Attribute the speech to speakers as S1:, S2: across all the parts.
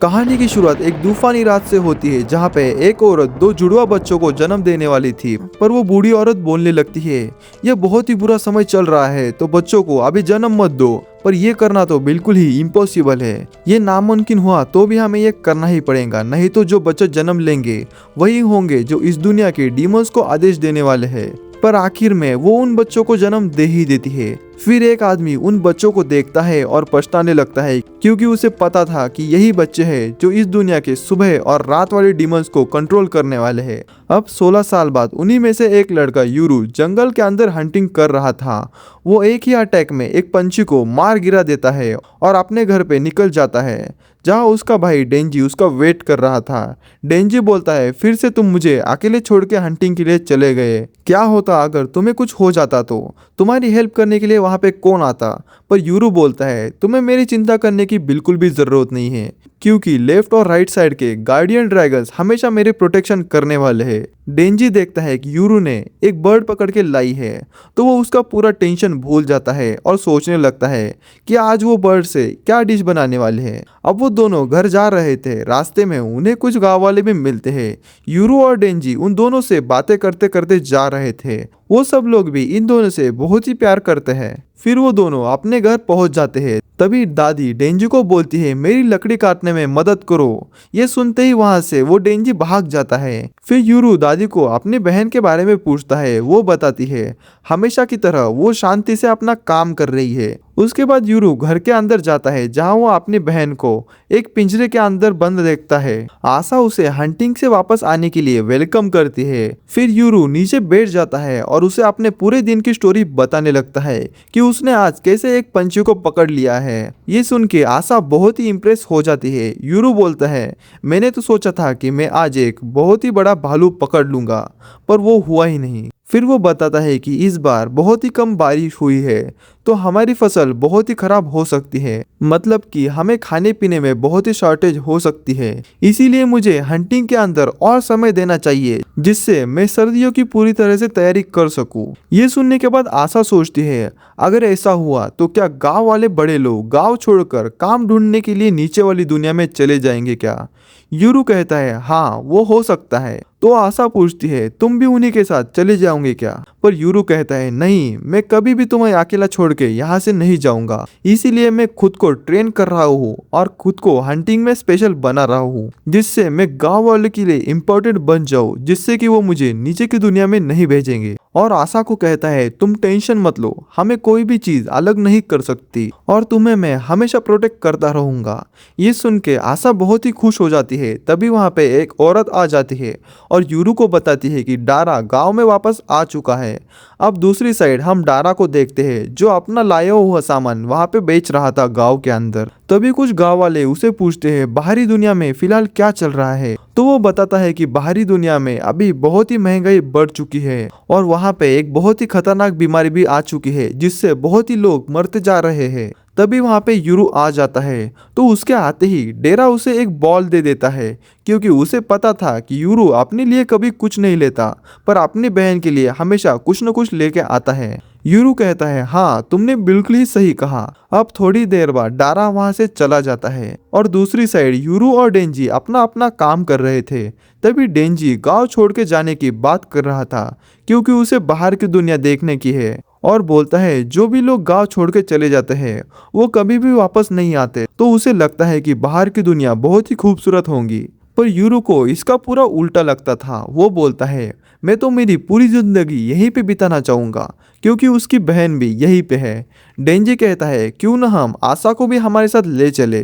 S1: कहानी की शुरुआत एक तूफानी रात से होती है जहाँ पे एक औरत दो जुड़वा बच्चों को जन्म देने वाली थी, पर वो बूढ़ी औरत बोलने लगती है, यह बहुत ही बुरा समय चल रहा है तो बच्चों को अभी जन्म मत दो। पर यह करना तो बिल्कुल ही इम्पॉसिबल है। ये नामुमकिन हुआ तो भी हमें ये करना ही पड़ेगा, नहीं तो जो बच्चे जन्म लेंगे वही होंगे जो इस दुनिया के डीमंस को आदेश देने वाले हैं। पर आखिर में वो उन बच्चों को जन्म दे ही देती है। फिर एक आदमी उन बच्चों को देखता है और पछताने लगता है, क्योंकि उसे पता था कि यही बच्चे हैं जो इस दुनिया के सुबह और रात वाले डीमंस को कंट्रोल करने वाले हैं। अब 16 साल बाद उन्हीं में से एक लड़का यूरू जंगल के अंदर हंटिंग कर रहा था। वो एक ही अटैक में एक पंछी को मार गिरा देता है और अपने घर पे निकल जाता है, जहाँ उसका भाई डेंजी उसका वेट कर रहा था। डेंजी बोलता है, फिर से तुम मुझे अकेले छोड़ के हंटिंग के लिए चले गए। क्या होता अगर तुम्हें कुछ हो जाता तो तुम्हारी हेल्प करने के लिए वहां पे कौन आता? पर यूरू बोलता है, तुम्हें मेरी चिंता करने की बिल्कुल भी जरूरत नहीं है, क्योंकि लेफ्ट और राइट साइड के गार्डियन ड्रैगन्स हमेशा मेरे प्रोटेक्शन करने वाले हैं। डेंजी देखता है कि यूरू ने एक बर्ड पकड़ के लाई है, तो वो उसका पूरा टेंशन भूल जाता है और सोचने लगता है कि आज वो बर्ड से क्या डिश बनाने वाले हैं। अब वो दोनों घर जा रहे थे, रास्ते में उन्हें कुछ गांव वाले भी मिलते हैं। यूरू और डेंजी उन दोनों से बातें करते करते जा रहे थे। वो सब लोग भी इन दोनों से बहुत ही प्यार करते हैं। फिर वो दोनों अपने घर पहुंच जाते हैं। तभी दादी डेंजी को बोलती है, मेरी लकड़ी काटने में मदद करो। ये सुनते ही वहां से वो डेंजी भाग जाता है। फिर यूरू दादी को अपनी बहन के बारे में पूछता है। वो बताती है, हमेशा की तरह वो शांति से अपना काम कर रही है। उसके बाद यूरू घर के अंदर जाता है, जहां वो अपनी बहन को एक पिंजरे के अंदर बंद देखता है। आशा उसे हंटिंग से वापस आने के लिए वेलकम करती है। फिर यूरू नीचे बैठ जाता है और उसे अपने पूरे दिन की स्टोरी बताने लगता है कि उसने आज कैसे एक पंछी को पकड़ लिया है। ये सुन के आशा बहुत ही इम्प्रेस हो जाती है। यूरू बोलता है, मैंने तो सोचा था कि मैं आज एक बहुत ही बड़ा भालू पकड़ लूंगा, पर वो हुआ ही नहीं। फिर वो बताता है कि इस बार बहुत ही कम बारिश हुई है, तो हमारी फसल बहुत ही खराब हो सकती है, मतलब कि हमें खाने पीने में बहुत ही शॉर्टेज हो सकती है। इसीलिए मुझे हंटिंग के अंदर और समय देना चाहिए, जिससे मैं सर्दियों की पूरी तरह से तैयारी कर सकूं। ये सुनने के बाद आशा सोचती है, अगर ऐसा हुआ तो क्या गांव वाले बड़े लोग गांव छोड़कर काम ढूंढने के लिए नीचे वाली दुनिया में चले जाएंगे क्या? यूरू कहता है, हाँ वो हो सकता है। तो आशा पूछती है, तुम भी उन्हीं के साथ चले जाओगे क्या? पर यूरू कहता है, नहीं, मैं कभी भी तुम्हें अकेला छोड़ के यहाँ से नहीं जाऊंगा। इसीलिए मैं खुद को ट्रेन कर रहा हूँ और खुद को हंटिंग में स्पेशल बना रहा हूँ, जिससे मैं गांव वालों के लिए इम्पोर्टेंट बन जाऊँ, जिससे कि वो मुझे नीचे की दुनिया में नहीं भेजेंगे। और आशा को कहता है, तुम टेंशन मत लो, हमें कोई भी चीज अलग नहीं कर सकती और तुम्हें मैं हमेशा प्रोटेक्ट करता रहूंगा। ये सुन के आशा बहुत ही खुश हो जाती है। तभी वहां पे एक औरत आ जाती है और यूरू को बताती है कि डारा गांव में वापस आ चुका है। अब दूसरी साइड हम डारा को देखते हैं, जो अपना लाया हुआ सामान वहां पे बेच रहा था गांव के अंदर। तभी कुछ गांव वाले उसे पूछते हैं, बाहरी दुनिया में फिलहाल क्या चल रहा है? तो वो बताता है कि बाहरी दुनिया में अभी बहुत ही महंगाई बढ़ चुकी है और वहां पे एक बहुत ही खतरनाक बीमारी भी आ चुकी है, जिससे बहुत ही लोग मरते जा रहे हैं। तभी वहां पे यूरू आ जाता है, तो उसके आते ही डेरा उसे एक बॉल दे देता है, क्योंकि उसे पता था कि यूरू अपने लिए कभी कुछ नहीं लेता, पर अपनी बहन के लिए हमेशा कुछ न कुछ लेके आता है। यूरू कहता है, हाँ तुमने बिल्कुल ही सही कहा। अब थोड़ी देर बाद डारा वहां से चला जाता है और दूसरी साइड यूरू और डेंजी अपना अपना काम कर रहे थे। तभी डेंजी गांव छोड़ के जाने की बात कर रहा था, क्योंकि उसे बाहर की दुनिया देखने की है, और बोलता है जो भी लोग गांव छोड़ के चले जाते हैं वो कभी भी वापस नहीं आते, तो उसे लगता है कि बाहर की दुनिया बहुत ही खूबसूरत होंगी। पर यूरू को इसका पूरा उल्टा लगता था। वो बोलता है, मैं तो मेरी पूरी जिंदगी यहीं पे बिताना चाहूंगा, क्योंकि उसकी बहन भी यहीं पे है। डेंजी कहता है, क्यों ना हम आशा को भी हमारे साथ ले चले?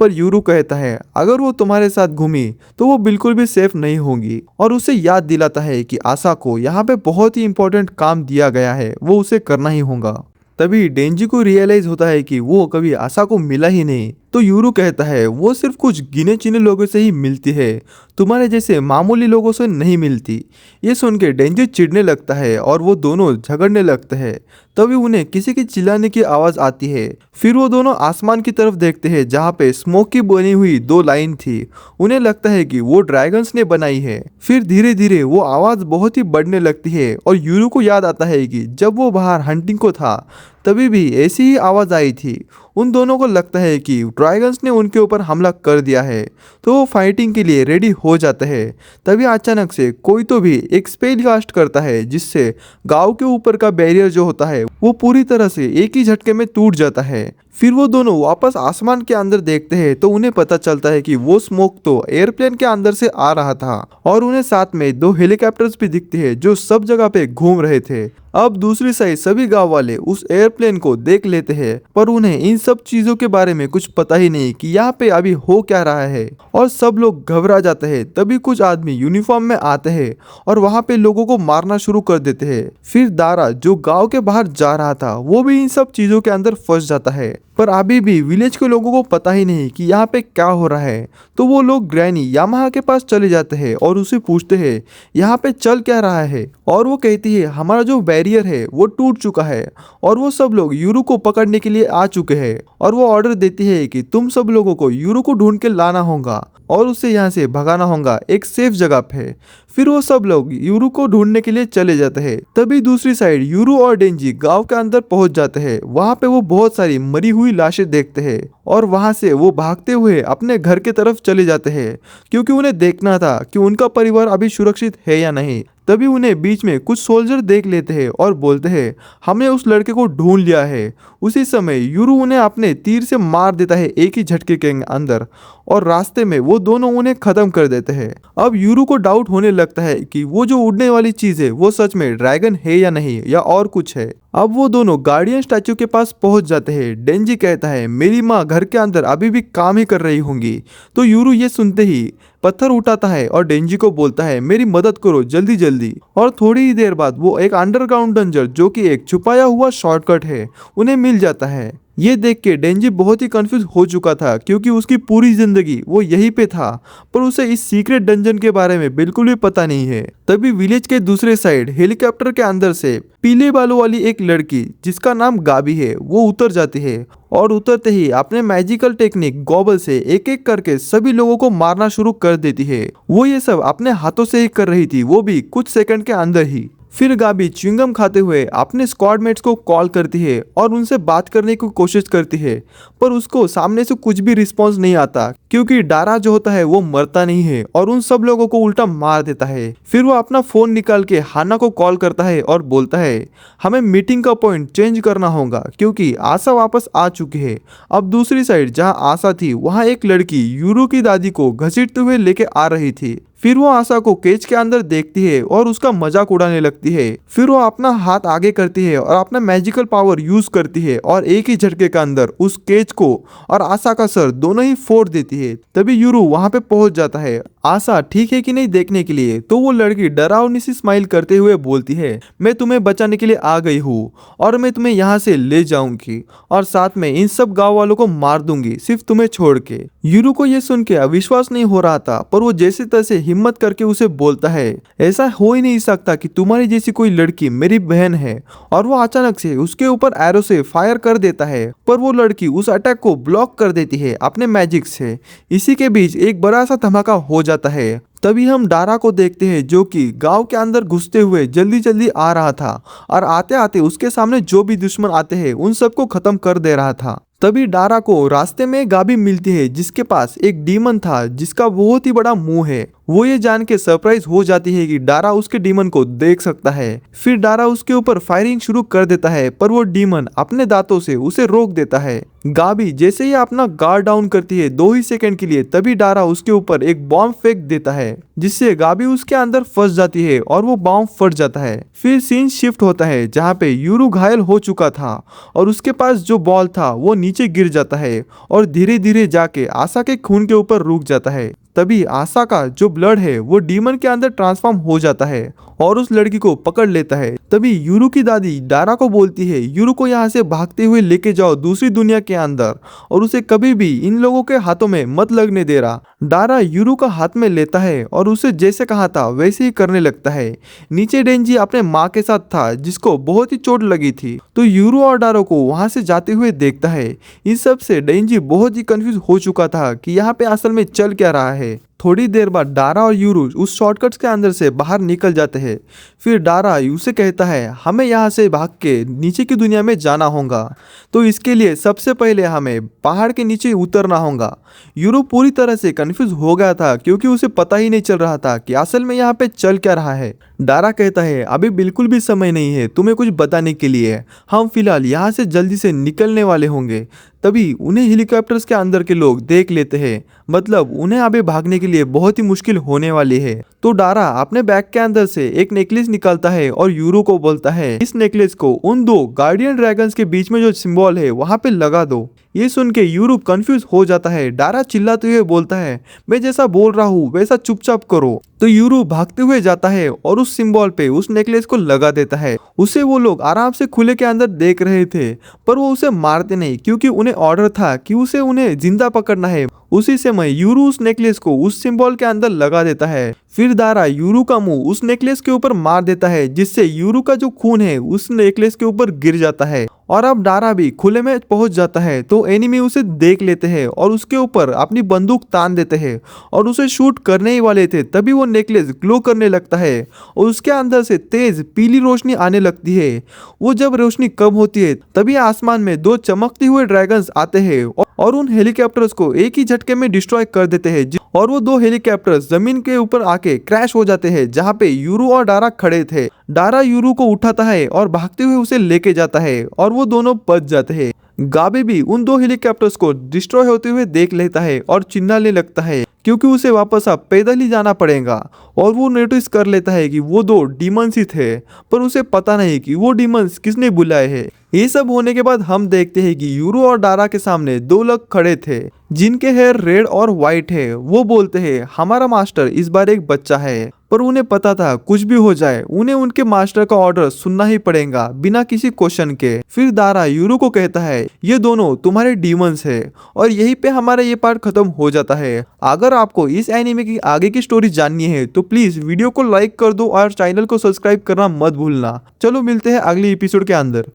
S1: पर यूरू कहता है, अगर वो तुम्हारे साथ घूमी तो वो बिल्कुल भी सेफ नहीं होगी, और उसे याद दिलाता है कि आशा को यहाँ पे बहुत ही इंपॉर्टेंट काम दिया गया है, वो उसे करना ही होगा। तभी डेंजी को रियलाइज होता है कि वो कभी आशा को मिला ही नहीं। तो यूरू कहता है, वो सिर्फ कुछ गिने चुने लोगों से ही मिलती है, तुम्हारे जैसे मामूली लोगों से नहीं मिलती। ये सुन के डेंजी चिढ़ने लगता है और वो दोनों झगड़ने लगते हैं। तभी उन्हें किसी की चिल्लाने की आवाज आती है। फिर वो दोनों आसमान की तरफ देखते हैं, जहाँ पे स्मोक की बनी हुई दो लाइन थी। उन्हें लगता है कि वो ड्रैगन्स ने बनाई है। फिर धीरे धीरे वो आवाज बहुत ही बढ़ने लगती है और यूरू को याद आता है कि जब वो बाहर हंटिंग को था, तभी भी ऐसी ही आवाज आई थी। उन दोनों को लगता है कि ड्रैगन्स ने उनके ऊपर हमला कर दिया है, तो वो फाइटिंग के लिए रेडी हो जाते हैं। तभी अचानक से कोई तो भी एक स्पेल कास्ट करता है, जिससे गांव के ऊपर का बैरियर जो होता है वो पूरी तरह से एक ही झटके में टूट जाता है। फिर वो दोनों वापस आसमान के अंदर देखते हैं तो उन्हें पता चलता है कि वो स्मोक तो एयरप्लेन के अंदर से आ रहा था, और उन्हें साथ में 2 हेलीकॉप्टर्स भी दिखते हैं जो सब जगह पे घूम रहे थे। अब दूसरी साइड सभी गांव वाले उस एयरप्लेन को देख लेते हैं, पर उन्हें इन सब चीजों के बारे में कुछ पता ही नहीं कि यहाँ पे अभी हो क्या रहा है, और सब लोग घबरा जाते हैं। तभी कुछ आदमी यूनिफॉर्म में आते हैं और वहां पे लोगों को मारना शुरू कर देते हैं। फिर दारा जो गांव के बाहर जा रहा था वो भी इन सब चीजों के अंदर फंस जाता है, पर अभी भी विलेज के लोगों को पता ही नहीं कि यहाँ पे क्या हो रहा है। तो वो लोग ग्रैनी यामाहा के पास चले जाते हैं और उसे पूछते हैं यहाँ पे चल क्या रहा है, और वो कहती है हमारा जो बैरियर है वो टूट चुका है, और वो सब लोग यूरू को पकड़ने के लिए आ चुके हैं। और वो ऑर्डर देती है कि तुम सब लोगों को यूरू को ढूंढ के लाना होगा और उसे यहाँ से भगाना होगा एक सेफ जगह पे। फिर वो सब लोग यूरू को ढूंढने के लिए चले जाते हैं। तभी दूसरी साइड यूरू और डेंजी गांव के अंदर पहुंच जाते हैं। वहां पे वो बहुत सारी मरी हुई लाशें देखते हैं, और वहां से वो भागते हुए अपने घर के तरफ चले जाते हैं, क्योंकि उन्हें देखना था कि उनका परिवार अभी सुरक्षित है या नहीं। तभी उन्हें बीच में कुछ सोल्जर देख लेते हैं और बोलते हैं हमने उस लड़के को ढूंढ लिया है। उसी समय यूरू उन्हें अपने तीर से मार देता है एक ही झटके के अंदर, और रास्ते में वो दोनों उन्हें खत्म कर देते हैं। अब यूरू को डाउट होने लगता है कि वो जो उड़ने वाली चीज है वो सच में ड्रैगन है या नहीं, या और कुछ है। अब वो दोनों गार्डियन स्टैचू के पास पहुंच जाते हैं। डेंजी कहता है मेरी माँ घर के अंदर अभी भी काम ही कर रही होंगी। तो यूरू ये सुनते ही पत्थर उठाता है और डेंजी को बोलता है मेरी मदद करो जल्दी जल्दी। और थोड़ी ही देर बाद वो एक अंडरग्राउंड डंजर, जो कि एक छुपाया हुआ शॉर्टकट है, उन्हें मिल जाता है। ये देख के डेंजी बहुत ही कंफ्यूज हो चुका था, क्योंकि उसकी पूरी जिंदगी वो यहीं पे था, पर उसे इस सीक्रेट डंजन के बारे में बिल्कुल भी पता नहीं है। तभी विलेज के दूसरे साइड हेलीकॉप्टर के अंदर से पीले बालों वाली एक लड़की, जिसका नाम गाबी है, वो उतर जाती है, और उतरते ही अपने मैजिकल टेक्निक गॉबल से एक एक करके सभी लोगों को मारना शुरू कर देती है। वो ये सब अपने हाथों से ही कर रही थी, वो भी कुछ सेकंड के अंदर ही। फिर गाबी च्युइंगम खाते हुए अपने स्क्वाडमेट्स को कॉल करती है और उनसे बात करने की कोशिश करती है, पर उसको सामने से कुछ भी रिस्पॉन्स नहीं आता, क्योंकि डारा जो होता है वो मरता नहीं है और उन सब लोगों को उल्टा मार देता है। फिर वो अपना फोन निकाल के हाना को कॉल करता है और बोलता है हमें मीटिंग का पॉइंट चेंज करना होगा, क्योंकि आशा वापस आ चुकी है। अब दूसरी साइड जहां आशा थी वहां एक लड़की यूरू की दादी को घसीटते हुए लेके आ रही थी। फिर वो आशा को केज के अंदर देखती है और उसका मजाक उड़ाने लगती है। फिर वो अपना हाथ आगे करती है और अपना मैजिकल पावर यूज करती है, और एक ही झटके के अंदर उस केज को और आशा का सर दोनों ही फोड़ देती है। तभी यूरू वहां पे पहुंच जाता है आशा ठीक है कि नहीं देखने के लिए। तो वो लड़की डरावनी सी स्माइल करते हुए बोलती है मैं तुम्हें बचाने के लिए आ गई हूँ, और मैं तुम्हें यहाँ से ले जाऊंगी, और साथ में इन सब गाँव वालों को मार दूंगी सिर्फ तुम्हें छोड़ के। यूरू को ये सुन के अविश्वास नहीं हो रहा था, पर वो जैसे तैसे हिम्मत करके उसे बोलता है ऐसा हो ही नहीं सकता कि तुम्हारी जैसी कोई लड़की मेरी बहन है। और वो अचानक से उसके ऊपर एरो से फायर कर देता है, पर वो लड़की उस अटैक को ब्लॉक कर देती है अपने मैजिक से। इसी के बीच एक बड़ा सा धमाका हो जाता है। तभी हम डारा को देखते हैं, जो कि गांव के अंदर घुसते हुए जल्दी जल्दी आ रहा था, और आते आते उसके सामने जो भी दुश्मन आते हैं उन सबको खत्म कर दे रहा था। तभी डारा को रास्ते में गाबी मिलती है, जिसके पास एक डीमन था जिसका बहुत ही बड़ा मुंह है। वो ये जान के सरप्राइज हो जाती है कि डारा उसके डीमन को देख सकता है। फिर डारा उसके ऊपर फायरिंग शुरू कर देता है, पर वो डीमन अपने दांतों से उसे रोक देता है। गाबी जैसे ही अपना गार्ड डाउन करती है 2 ही सेकंड के लिए, तभी डारा उसके ऊपर एक बॉम्ब फेंक देता है, जिससे गाबी उसके अंदर फंस जाती है और वो बॉम्ब फट जाता है। फिर सीन शिफ्ट होता है जहाँ पे यूरू घायल हो चुका था, और उसके पास जो बॉल था वो नीचे गिर जाता है और धीरे धीरे जाके आशा के खून के ऊपर रुक जाता है। तभी आशा का जो ब्लड है वो डीमन के अंदर ट्रांसफॉर्म हो जाता है और उस लड़की को पकड़ लेता है। तभी यूरू की दादी डारा को बोलती है यूरू को यहाँ से भागते हुए लेके जाओ दूसरी दुनिया के अंदर, और उसे कभी भी इन लोगों के हाथों में मत लगने दे रहा। डारा यूरू का हाथ में लेता है और उसे जैसे कहा था वैसे ही करने लगता है। नीचे डेंजी अपने माँ के साथ था, जिसको बहुत ही चोट लगी थी, तो यूरू और डारो को वहां से जाते हुए देखता है। इस सब से डेंजी बहुत ही कंफ्यूज हो चुका था कि यहाँ पे असल में चल क्या रहा है। थोड़ी देर बाद डारा और यूरू उस शॉर्टकट्स के अंदर से बाहर निकल जाते हैं। फिर डारा यू से कहता है हमें यहाँ से भाग के नीचे की दुनिया में जाना होगा, तो इसके लिए सबसे पहले हमें पहाड़ के नीचे उतरना होगा। यूरू पूरी तरह से कंफ्यूज हो गया था क्योंकि उसे पता ही नहीं चल रहा था कि असल में यहाँ पे चल क्या रहा है। डारा कहता है अभी बिल्कुल भी समय नहीं है तुम्हें कुछ बताने के लिए, हम फिलहाल यहाँ से जल्दी से निकलने वाले होंगे। तभी उन्हें हेलीकॉप्टर्स के अंदर के लोग देख लेते हैं, मतलब उन्हें अभी भागने के लिए बहुत ही मुश्किल होने वाली है। तो डारा अपने बैग के अंदर से एक नेकलेस निकालता है और यूरो को बोलता है इस नेकलेस को उन दो गार्डियन ड्रैगन्स के बीच में जो सिंबल है वहां पे लगा दो। ये सुन के यूरो कंफ्यूज हो जाता है। डारा चिल्लाते हुए बोलता है मैं जैसा बोल रहा हूँ वैसा चुपचाप करो। तो यूरो भागते हुए जाता है और उस सिंबल पे उस नेकलेस को लगा देता है। उसे वो लोग आराम से खुले के अंदर देख रहे थे, पर वो उसे मारते नहीं क्योंकि उन्हें ऑर्डर था कि उसे उन्हें जिंदा पकड़ना है। उसी समय यूरू उस नेकलेस को उस सिंबल के अंदर लगा देता है। फिर दारा यूरू का मुंह उस नेकलेस के ऊपर मार देता है, जिससे यूरू का जो खून है उस नेकलेस के ऊपर गिर जाता है। और अब डारा भी खुले में पहुंच जाता है तो एनिमी उसे देख लेते हैं और उसके ऊपर अपनी बंदूक तान देते हैं और उसे शूट करने ही वाले थे। तभी वो नेकलेस ग्लो करने लगता है और उसके अंदर से तेज पीली रोशनी आने लगती है। वो जब रोशनी कम होती है तभी आसमान में दो चमकते हुए ड्रैगन्स आते हैं और उन हेलीकॉप्टर्स को एक ही झटके में डिस्ट्रॉय कर देते हैं और वो दो हेलीकॉप्टर्स जमीन के ऊपर आके क्रैश हो जाते हैं जहाँ पे यूरू और डारा खड़े थे। डारा यूरू को उठाता है और भागते हुए उसे लेके जाता है और वो दोनों बच जाते हैं। गाबे भी उन दो हेलीकॉप्टर्स को डिस्ट्रॉय होते हुए देख लेता है और चिल्लाने लगता है क्योंकि उसे वापस अब पैदल ही जाना पड़ेगा। और वो नोटिस कर लेता है कि वो दो डीमंस ही थे, पर उसे पता नहीं कि वो डीमंस किसने बुलाए हैं। ये सब होने के बाद हम देखते हैं कि यूरो और डारा के सामने दो लोग खड़े थे जिनके हेयर रेड और व्हाइट है। वो बोलते हैं हमारा मास्टर इस बार एक बच्चा है, पर उन्हें पता था कुछ भी हो जाए उन्हें उनके मास्टर का ऑर्डर सुनना ही पड़ेगा बिना किसी क्वेश्चन के। फिर दारा यूरो को कहता है ये दोनों तुम्हारे डीमंस है और यहीं पे हमारा ये पार्ट खत्म हो जाता है। अगर आपको इस एनीमे की आगे की स्टोरी जाननी है तो प्लीज वीडियो को लाइक कर दो और चैनल को सब्सक्राइब करना मत भूलना। चलो मिलते हैं अगले एपिसोड के अंदर।